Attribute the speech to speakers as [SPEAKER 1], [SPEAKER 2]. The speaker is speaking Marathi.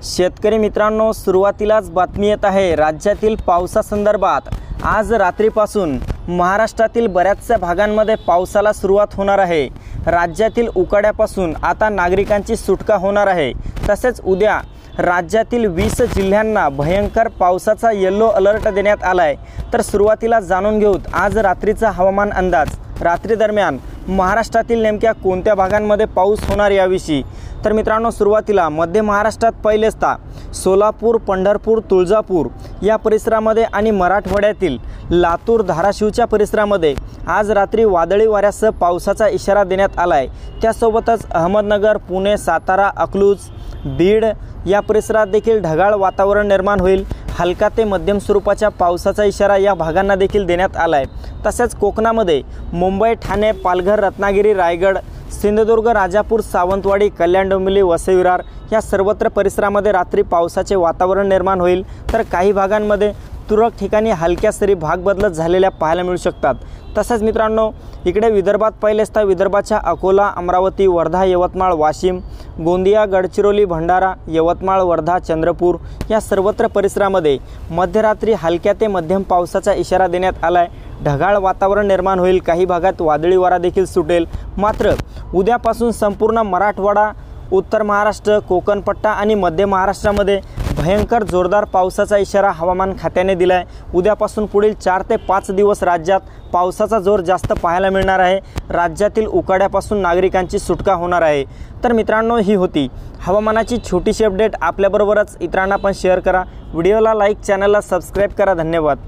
[SPEAKER 1] शेतकरी मित्रांनो, सुरुवातीलाच बातमी येत आहे राज्यातील पावसासंदर्भात। आज रात्रीपासून महाराष्ट्रातील बऱ्याचशा भागांमध्ये पावसाला सुरुवात होणार आहे। राज्यातील उकाड्यापासून आता नागरिकांची सुटका होणार आहे। तसेच उद्या राज्यातील 20 जिल्ह्यांना भयंकर पावसाचा येलो अलर्ट देण्यात आलाय। तर सुरुवातीला जाणून घेऊ आज रात्रीचा हवामान अंदाज। रात्री दरम्यान महाराष्ट्रातील नेमक्या कोणत्या भागांमध्ये पाऊस होणार याविषयी। तर मित्रांनो, सुरुवातीला मध्य महाराष्ट्रात पहिलेचदा सोलापूर, पंढरपूर, तुळजापूर या परिसरामध्ये आणि मराठवाड्यातील लातूर, धाराशिवच्या परिसरामध्ये आज रात्री वादळी वाऱ्यासह पावसाचा इशारा देण्यात आलाय। त्यासोबतच अहमदनगर, पुणे, सातारा, अकलूज, बीड या परिसरात देखील ढगाळ वातावरण निर्माण होईल। हलका ते मध्यम स्वरूपाच्या पावसाचा इशारा या भागांना देखील देण्यात आलाय। तसेच कोकणामध्ये मुंबई, ठाणे, पालघर, रत्नागिरी, रायगड, सिंधुदुर्ग, राजापूर, सावंतवाडी, कल्याण, डोंबिवली, वसई विरार या सर्वत्र परिसरामध्ये रात्री पावसाचे वातावरण निर्माण होईल। तर काही भागांमध्ये तुरळक ठिकाणी हलक्या सरी भाग बदलत झालेल्या पाहायला मिळू शकतात। तसेच मित्रांनो, इकडे विदर्भात पहिलेचदा विदर्भाच्या अकोला, अमरावती, वर्धा, यवतमाळ, वाशिम, गोंदिया, गडचिरोली, भंडारा, यवतमाळ, वर्धा, चंद्रपूर या सर्वत्र परिसरामध्ये मध्यरात्री हलक्या ते मध्यम पावसाचा इशारा देण्यात आलाय। ढगाळ वातावरण निर्माण होईल। काही भागात वादळी वारा देखील सुटेल। मात्र उद्यापासून संपूर्ण मराठवाडा, उत्तर महाराष्ट्र, कोकण पट्टा आणि मध्य महाराष्ट्रामध्ये भयंकर जोरदार पावसाचा इशारा हवामान खात्याने दिलाय। उद्यापासून पुढील 4 ते 5 दिवस राज्यात पावसाचा जोर जास्त पाहायला मिळणार आहे। राज्यातील उकाड्यापासून नागरिकांची सुटका होणार आहे। तर मित्रांनो, ही होती हवामानाची छोटीशी अपडेट। आपल्याबरोबरच इतरांना पण शेअर करा। व्हिडिओला लाईक, चॅनलला सबस्क्राईब करा। धन्यवाद।